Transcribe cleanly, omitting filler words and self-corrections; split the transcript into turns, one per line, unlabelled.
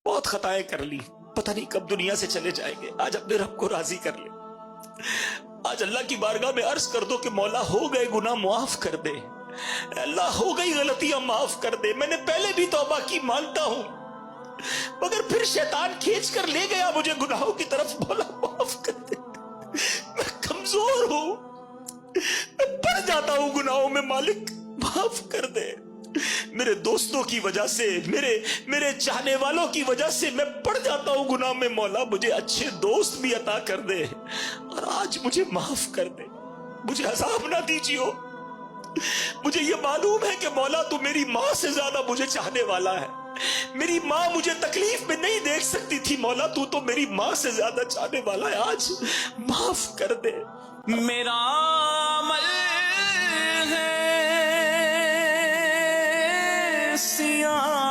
بہت خطائیں کر لی، پتہ نہیں کب دنیا سے چلے جائیں گے. آج اپنے رب کو راضی کر لے. آج اللہ کی بارگاہ میں عرض کر دو کہ مولا ہو گئے گناہ معاف کر دے، اللہ ہو گئی غلطیاں معاف کر دے. میں نے پہلے بھی توبہ کی، مانتا ہوں، مگر پھر شیطان کھینچ کر لے گیا مجھے گناہوں کی طرف. مولا معاف کر دے، میں کمزور ہوں، میں پڑ جاتا ہوں گناہوں میں. مالک معاف کر دے. میرے دوستوں کی وجہ سے، میرے چاہنے والوں کی وجہ سے میں پڑ جاتا ہوں گناہ میں. مولا مجھے اچھے دوست بھی عطا کر دے، اور آج مجھے معاف کر دے. مجھے عذاب نہ دیجیو. مجھے یہ معلوم ہے کہ مولا تو میری ماں سے زیادہ مجھے چاہنے والا ہے. میری ماں مجھے تکلیف میں نہیں دیکھ سکتی تھی، مولا تو میری ماں سے زیادہ چاہنے والا ہے. آج معاف کر دے.
میرا عمل ہے سیاہ